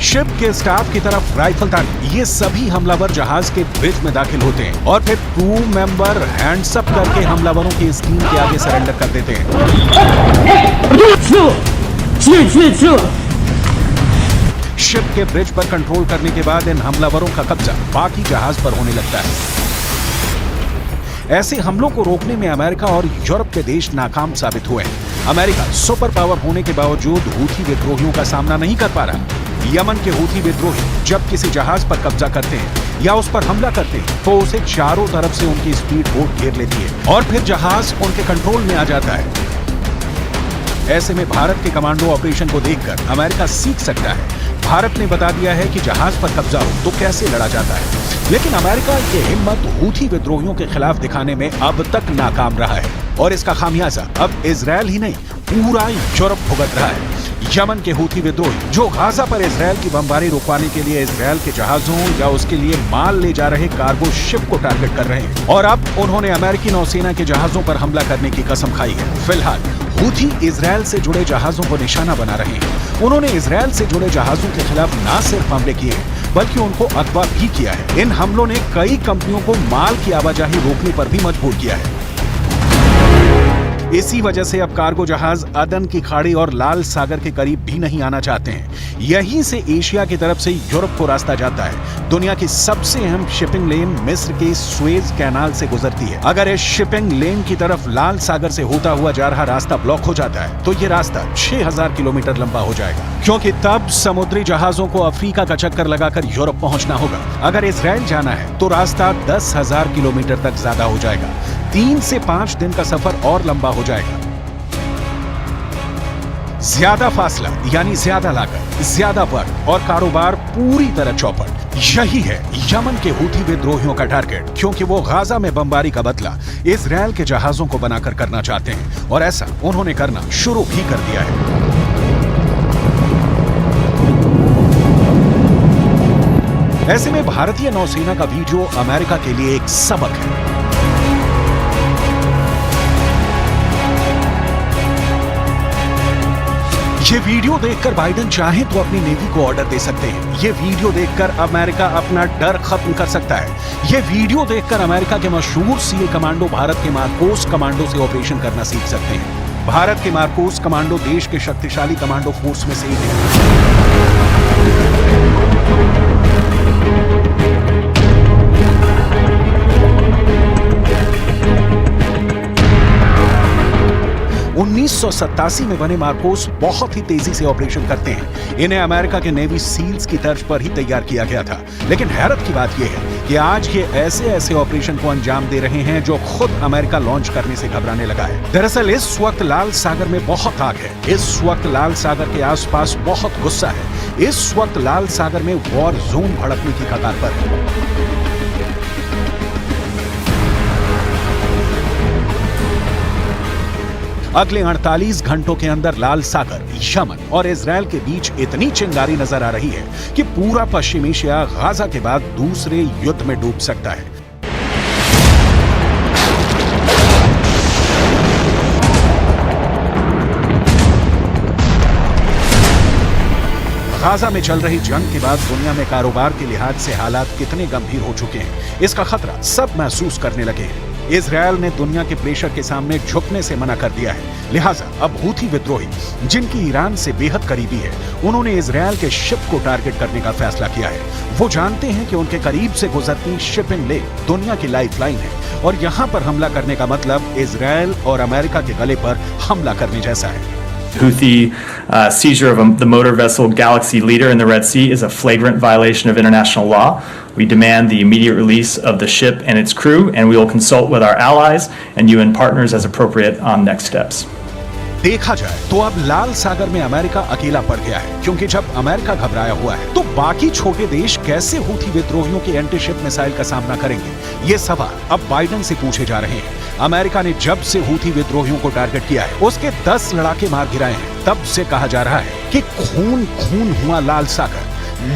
शिप के स्टाफ की तरफ राइफल ताक ये सभी हमलावर जहाज के ब्रिज में दाखिल होते हैं और फिर क्रू मेंबर हैंड्स अप करके हमलावरों की स्क्रीन के आगे सरेंडर कर देते हैं। शिप के ब्रिज पर कंट्रोल करने के बाद इन हमलावरों का कब्जा बाकी जहाज पर होने लगता है। ऐसे हमलों को रोकने में अमेरिका और यूरोप के देश नाकाम साबित हुए हैं। अमेरिका सुपर पावर होने के बावजूद हूथी विद्रोहियों का सामना नहीं कर पा रहा। यमन के हूथी विद्रोही जब किसी जहाज पर कब्जा करते हैं या उस पर हमला करते हैं तो उसे चारों तरफ से उनकी स्पीड बोट घेर लेती है और फिर जहाज उनके कंट्रोल में आ जाता है। ऐसे में भारत के कमांडो ऑपरेशन को देखकर अमेरिका सीख सकता है। भारत ने बता दिया है कि जहाज पर कब्जा हो तो कैसे लड़ा जाता है, लेकिन अमेरिका की हिम्मत हूथी विद्रोहियों के खिलाफ दिखाने में अब तक नाकाम रहा है और इसका खामियाजा अब इजरायल ही नहीं पूरा यूरोप भुगत रहा है। यमन के हूथी विद्रोही जो गाजा पर इजरायल की बमबारी रुकवाने के लिए इजरायल के जहाजों या उसके लिए माल ले जा रहे कार्गो शिप को टारगेट कर रहे हैं और अब उन्होंने अमेरिकी नौसेना के जहाजों पर हमला करने की कसम खाई है। फिलहाल हूथी इजरायल से जुड़े जहाजों को निशाना बना रहे हैं। उन्होंने इजरायल से जुड़े जहाजों के खिलाफ न सिर्फ हमले किए बल्कि उनको अगवा भी किया है। इन हमलों ने कई कंपनियों को माल की आवाजाही रोकने पर भी मजबूर किया है। इसी वजह से अब कार्गो जहाज अदन की खाड़ी और लाल सागर के करीब भी नहीं आना चाहते हैं। यहीं से एशिया की तरफ से यूरोप को रास्ता जाता है। दुनिया की सबसे अहम शिपिंग लेन मिस्र के सुएज कैनाल से गुजरती है। अगर इस शिपिंग लेन की तरफ लाल सागर से होता हुआ जा रहा रास्ता ब्लॉक हो जाता है तो ये रास्ता 6000 किलोमीटर लंबा हो जाएगा, क्योंकि तब समुद्री जहाजों को अफ्रीका का चक्कर लगाकर यूरोप पहुंचना होगा। अगर इजरायल जाना है तो रास्ता 10,000 किलोमीटर तक ज्यादा हो जाएगा। 3 से 5 दिन का सफर और लंबा हो जाएगा। ज्यादा फासला यानी ज्यादा लागत, ज्यादा वक्त और कारोबार पूरी तरह चौपट। यही है यमन के हूथी विद्रोहियों का टारगेट, क्योंकि वो गाजा में बमबारी का बदला इजरायल के जहाजों को बनाकर करना चाहते हैं और ऐसा उन्होंने करना शुरू भी कर दिया है। ऐसे में भारतीय नौसेना का वीडियो अमेरिका के लिए एक सबक है। ये वीडियो देखकर बाइडेन चाहे तो अपनी नेवी को ऑर्डर दे सकते हैं। ये वीडियो देखकर अमेरिका अपना डर खत्म कर सकता है। ये वीडियो देखकर अमेरिका के मशहूर सीए कमांडो भारत के मार्कोस कमांडो से ऑपरेशन करना सीख सकते हैं। भारत के मार्कोस कमांडो देश के शक्तिशाली कमांडो फोर्स में से एक है। 1987 में बने मार्कोस बहुत ही तेजी से ऑपरेशन करते हैं। इन्हें अमेरिका के नेवी सील्स की तर्ज पर ही तैयार किया गया था। लेकिन हैरत की बात यह है कि आज ये ऐसे ऑपरेशन को अंजाम दे रहे हैं जो खुद अमेरिका लॉन्च करने से घबराने लगा है। दरअसल इस वक्त लाल सागर में बहुत आग है। इस वक्त लाल सागर के आसपास बहुत गुस्सा है। इस वक्त लाल सागर में वॉर जोन भड़कने की कगार पर है। अगले 48 घंटों के अंदर लाल सागर, यमन और इजरायल के बीच इतनी चिंगारी नजर आ रही है कि पूरा पश्चिम एशिया गाजा के बाद दूसरे युद्ध में डूब सकता है। गाजा में चल रही जंग के बाद दुनिया में कारोबार के लिहाज से हालात कितने गंभीर हो चुके हैं, इसका खतरा सब महसूस करने लगे हैं। इजरायल ने दुनिया के प्रेशर के सामने झुकने से मना कर दिया है। लिहाजा अब हूथी विद्रोही, जिनकी ईरान से बेहद करीबी है, उन्होंने इजरायल के शिप को टारगेट करने का फैसला किया है। वो जानते हैं कि उनके करीब से गुजरती शिपिंग लेन दुनिया की लाइफलाइन है और यहाँ पर हमला करने का मतलब इजरायल और अमेरिका के गले पर हमला करने जैसा है। Houthi seizure of the motor vessel Galaxy Leader in the Red Sea is a flagrant violation of international law. We demand the immediate release of the ship and its crew, and we will consult with our allies and UN partners as appropriate on next steps. देखा जाए तो अब लाल सागर में America अकेला पड़ गया है, क्योंकि जब अमेरिका घबराया हुआ है तो बाकी छोटे देश कैसे हूथी विद्रोहियों के एंटी शिप मिसाइल का सामना करेंगे? ये सवाल अब बाइडेन से पूछे जा रहे हैं। अमेरिका ने जब से हूथी विद्रोहियों को टारगेट किया है, उसके 10 लड़ाके मार गिराए हैं। तब से कहा जा रहा है कि खून खून हुआ लाल सागर।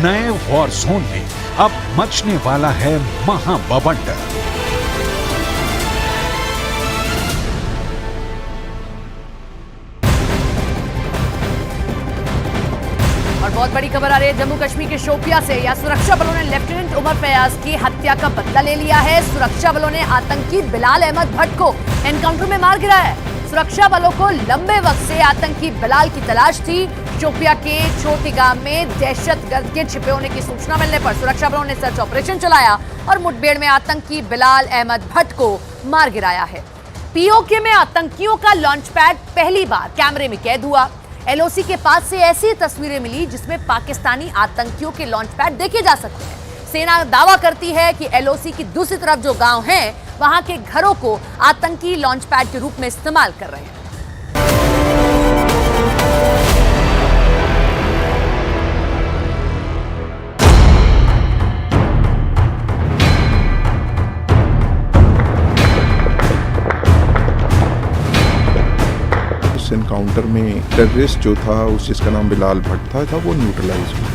नए वॉर जोन में अब मचने वाला है महाबवंडर। बहुत बड़ी खबर आ रही है जम्मू कश्मीर के शोपिया से। या सुरक्षा बलों ने लेफ्टिनेंट उमर फयाज की हत्या का बदला ले लिया है। सुरक्षा बलों ने आतंकी बिलाल अहमद भट्ट को एनकाउंटर में मार गिराया है। सुरक्षा बलों को लंबे वक्त से आतंकी बिलाल की तलाश थी। शोपिया के छोटी गांव में दहशतगर्द के छिपे होने की सूचना मिलने पर सुरक्षा बलों ने सर्च ऑपरेशन चलाया और मुठभेड़ में आतंकी बिलाल अहमद भट्ट को मार गिराया है। पीओके में आतंकियों का लॉन्च पैड पहली बार कैमरे में कैद हुआ। एलओसी के पास से ऐसी तस्वीरें मिली जिसमें पाकिस्तानी आतंकियों के लॉन्च पैड देखे जा सकते हैं। सेना दावा करती है कि एलओसी की दूसरी तरफ जो गांव हैं, वहां के घरों को आतंकी लॉन्च पैड के रूप में इस्तेमाल कर रहे हैं। एनकाउंटर में टेररिस्ट जो था, उस जिसका नाम बिलाल भट्ट था वो न्यूट्रलाइज हुआ।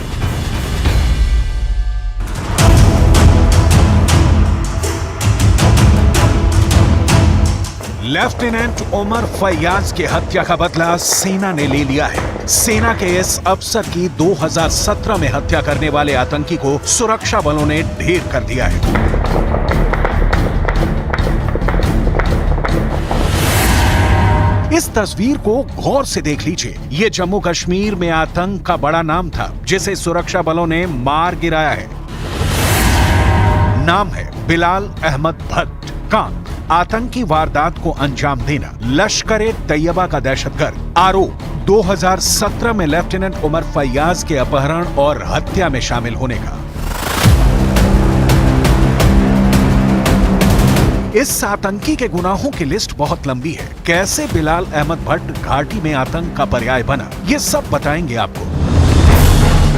लेफ्टिनेंट उमर फयाज की हत्या का बदला सेना ने ले लिया है। सेना के इस अफसर की 2017 में हत्या करने वाले आतंकी को सुरक्षा बलों ने ढेर कर दिया है। इस तस्वीर को गौर से देख लीजिए। ये जम्मू कश्मीर में आतंक का बड़ा नाम था जिसे सुरक्षा बलों ने मार गिराया है। नाम है बिलाल अहमद भट्ट। काम आतंकी वारदात को अंजाम देना। लश्कर-ए-तैयबा का दहशतगर्द। आरोप 2017 में लेफ्टिनेंट उमर फयाज के अपहरण और हत्या में शामिल होने का। इस आतंकी के गुनाहों की लिस्ट बहुत लंबी है। कैसे बिलाल अहमद भट्ट घाटी में आतंक का पर्याय बना, ये सब बताएंगे आपको।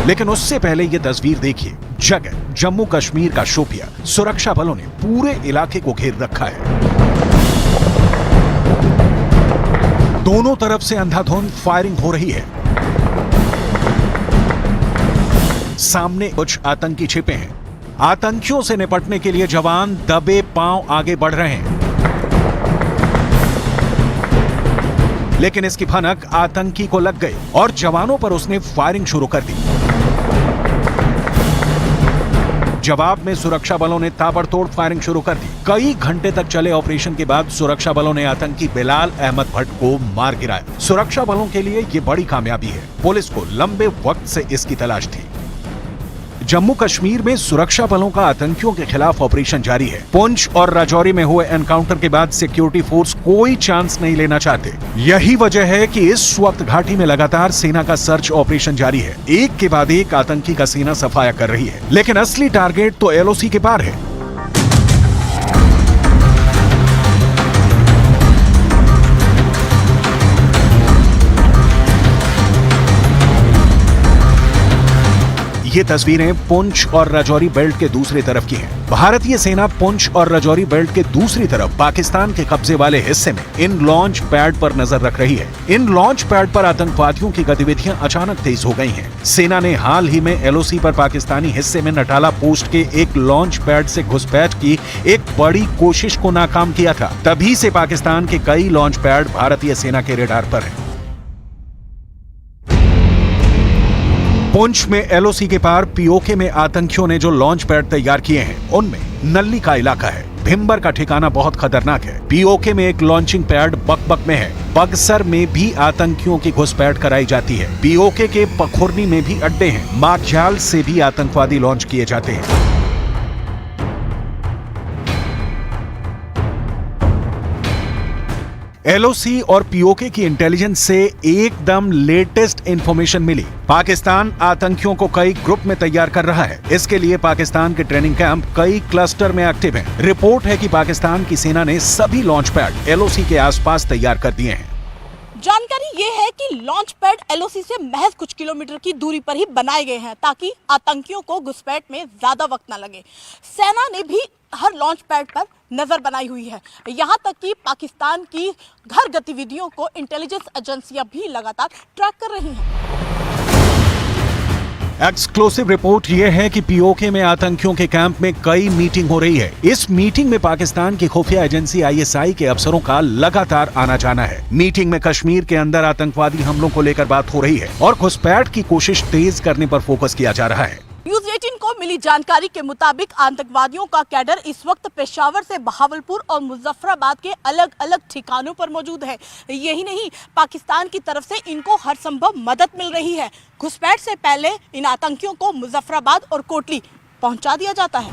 लेकिन उससे पहले ये तस्वीर देखिए। जगह जम्मू कश्मीर का शोपिया। सुरक्षा बलों ने पूरे इलाके को घेर रखा है। दोनों तरफ से अंधाधुंध फायरिंग हो रही है। सामने कुछ आतंकी छिपे हैं। आतंकियों से निपटने के लिए जवान दबे पांव आगे बढ़ रहे हैं, लेकिन इसकी भनक आतंकी को लग गई और जवानों पर उसने फायरिंग शुरू कर दी। जवाब में सुरक्षा बलों ने ताबड़तोड़ फायरिंग शुरू कर दी। कई घंटे तक चले ऑपरेशन के बाद सुरक्षा बलों ने आतंकी बिलाल अहमद भट्ट को मार गिराया। सुरक्षा बलों के लिए ये बड़ी कामयाबी है। पुलिस को लंबे वक्त से इसकी तलाश थी। जम्मू कश्मीर में सुरक्षा बलों का आतंकियों के खिलाफ ऑपरेशन जारी है। पुंछ और राजौरी में हुए एनकाउंटर के बाद सिक्योरिटी फोर्स कोई चांस नहीं लेना चाहते। यही वजह है कि इस वक्त घाटी में लगातार सेना का सर्च ऑपरेशन जारी है। एक के बाद एक आतंकी का सेना सफाया कर रही है, लेकिन असली टारगेट तो एलओसी के पार है। ये तस्वीरें पुंछ और राजौरी बेल्ट के दूसरी तरफ की हैं। भारतीय सेना पुंछ और राजौरी बेल्ट के दूसरी तरफ पाकिस्तान के कब्जे वाले हिस्से में इन लॉन्च पैड पर नजर रख रही है। इन लॉन्च पैड पर आतंकवादियों की गतिविधियां अचानक तेज हो गई हैं। सेना ने हाल ही में एलओसी पर पाकिस्तानी हिस्से में नटाला पोस्ट के एक लॉन्च पैड से घुसपैठ की एक बड़ी कोशिश को नाकाम किया था। तभी से पाकिस्तान के कई लॉन्च पैड भारतीय सेना के रेडार पर हैं। पुंछ में एलओसी के पार पीओके में आतंकियों ने जो लॉन्च पैड तैयार किए हैं, उनमें नल्ली का इलाका है। भिम्बर का ठिकाना बहुत खतरनाक है। पीओके में एक लॉन्चिंग पैड बकबक में है। बक्सर में भी आतंकियों की घुसपैठ कराई जाती है। पीओके के पखुरनी में भी अड्डे हैं। माखजाल से भी आतंकवादी लॉन्च किए जाते हैं। एलओसी और पीओके की इंटेलिजेंस से एकदम लेटेस्ट इंफॉर्मेशन मिली। पाकिस्तान आतंकियों को कई ग्रुप में तैयार कर रहा है। इसके लिए पाकिस्तान के ट्रेनिंग कैंप कई क्लस्टर में एक्टिव हैं। रिपोर्ट है कि पाकिस्तान की सेना ने सभी लॉन्च पैड एलओसी के आसपास तैयार कर दिए हैं। जानकारी ये है कि लॉन्च पैड एलओसी से महज कुछ किलोमीटर की दूरी पर ही बनाए गए हैं ताकि आतंकियों को घुसपैठ में ज्यादा वक्त न लगे। सेना ने भी हर लॉन्च पैड पर नजर बनाई हुई है। यहाँ तक कि पाकिस्तान की हर गतिविधियों को इंटेलिजेंस एजेंसियां भी लगातार ट्रैक कर रही हैं। एक्सक्लूसिव रिपोर्ट यह है कि पीओके में आतंकियों के कैंप में कई मीटिंग हो रही है। इस मीटिंग में पाकिस्तान की खुफिया एजेंसी आईएसआई के अफसरों का लगातार आना जाना है। मीटिंग में कश्मीर के अंदर आतंकवादी हमलों को लेकर बात हो रही है और घुसपैठ की कोशिश तेज करने पर फोकस किया जा रहा है। न्यूज 18 को मिली जानकारी के मुताबिक आतंकवादियों का कैडर इस वक्त पेशावर से बहावलपुर और मुजफ्फराबाद के अलग अलग ठिकानों पर मौजूद है। यही नहीं, पाकिस्तान की तरफ से इनको हर संभव मदद मिल रही है। घुसपैठ से पहले इन आतंकियों को मुजफ्फराबाद और कोटली पहुंचा दिया जाता है।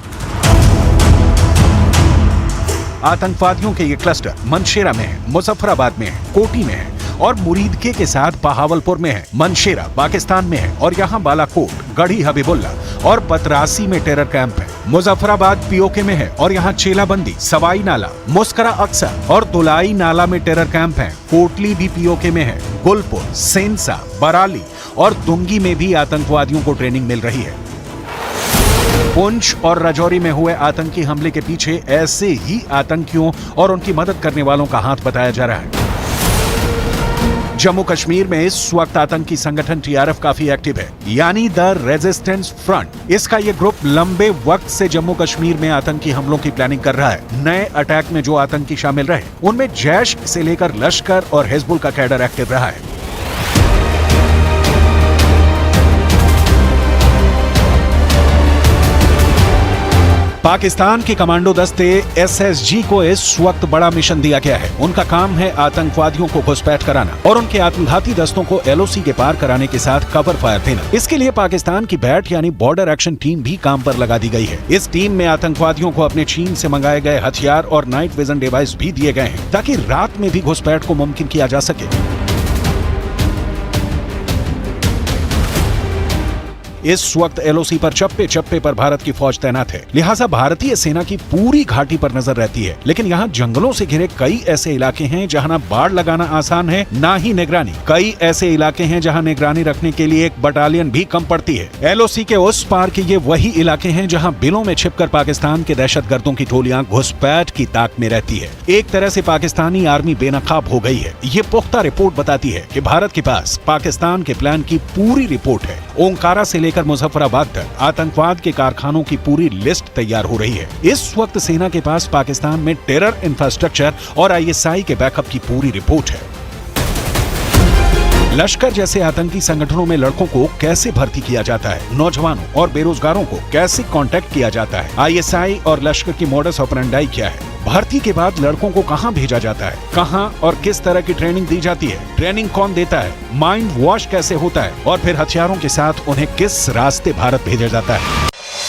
आतंकवादियों के ये क्लस्टर मनशेरा में है, मुजफ्फराबाद में है, कोटी में है और मुरीदके के साथ बहावलपुर में है। मनशेरा पाकिस्तान में है और यहाँ बालाकोट, गढ़ी हबीबुल्ला और बतरासी में टेरर कैंप है। मुजफ्फराबाद पीओके में है और यहाँ चेलाबंदी, सवाई नाला, मुस्करा अक्सर और दुलाई नाला में टेरर कैंप है। कोटली भी पीओके में है। गुलपुर, सेंसा, बराली और दुंगी में भी आतंकवादियों को ट्रेनिंग मिल रही है। पुंछ और राजौरी में हुए आतंकी हमले के पीछे ऐसे ही आतंकियों और उनकी मदद करने वालों का हाथ बताया जा रहा है। जम्मू कश्मीर में इस वक्त आतंकी संगठन टीआरएफ काफी एक्टिव है, यानी द रेजिस्टेंस फ्रंट। इसका ये ग्रुप लंबे वक्त से जम्मू कश्मीर में आतंकी हमलों की प्लानिंग कर रहा है। नए अटैक में जो आतंकी शामिल रहे, उनमें जैश से लेकर लश्कर और हिजबुल का कैडर एक्टिव रहा है। पाकिस्तान के कमांडो दस्ते एसएसजी को इस वक्त बड़ा मिशन दिया गया है। उनका काम है आतंकवादियों को घुसपैठ कराना और उनके आत्मघाती दस्तों को एलओसी के पार कराने के साथ कवर फायर देना। इसके लिए पाकिस्तान की बैट यानी बॉर्डर एक्शन टीम भी काम पर लगा दी गई है। इस टीम में आतंकवादियों को अपने चीन से मंगाए गए हथियार और नाइट विजन डिवाइस भी दिए गए हैं ताकि रात में भी घुसपैठ को मुमकिन किया जा सके। इस वक्त एलओसी पर चप्पे चप्पे पर भारत की फौज तैनात है, लिहाजा भारतीय सेना की पूरी घाटी पर नजर रहती है। लेकिन यहाँ जंगलों से घिरे कई ऐसे इलाके हैं जहाँ ना बाढ़ लगाना आसान है, ना ही निगरानी। कई ऐसे इलाके हैं जहाँ निगरानी रखने के लिए एक बटालियन भी कम पड़ती है। एलओसी के उस पार के ये वही इलाके हैं जहाँ बिलों में छिपकर पाकिस्तान के दहशतगर्दों की टोलियां घुसपैठ की ताक में रहती है। एक तरह से पाकिस्तानी आर्मी बेनकाब हो गई है। ये पुख्ता रिपोर्ट बताती है कि भारत के पास पाकिस्तान के प्लान की पूरी रिपोर्ट है। ओंकारा से लेकर मुजफ्फराबाद तक आतंकवाद के कारखानों की पूरी लिस्ट तैयार हो रही है। इस वक्त सेना के पास पाकिस्तान में टेरर इंफ्रास्ट्रक्चर और आईएसआई के बैकअप की पूरी रिपोर्ट है। लश्कर जैसे आतंकी संगठनों में लड़कों को कैसे भर्ती किया जाता है, नौजवानों और बेरोजगारों को कैसे कांटेक्ट किया जाता है, आईएसआई और लश्कर की मोडस ऑपरेंडाई क्या है, भर्ती के बाद लड़कों को कहां भेजा जाता है, कहां और किस तरह की ट्रेनिंग दी जाती है, ट्रेनिंग कौन देता है, माइंड वॉश कैसे होता है और फिर हथियारों के साथ उन्हें किस रास्ते भारत भेजा जाता है।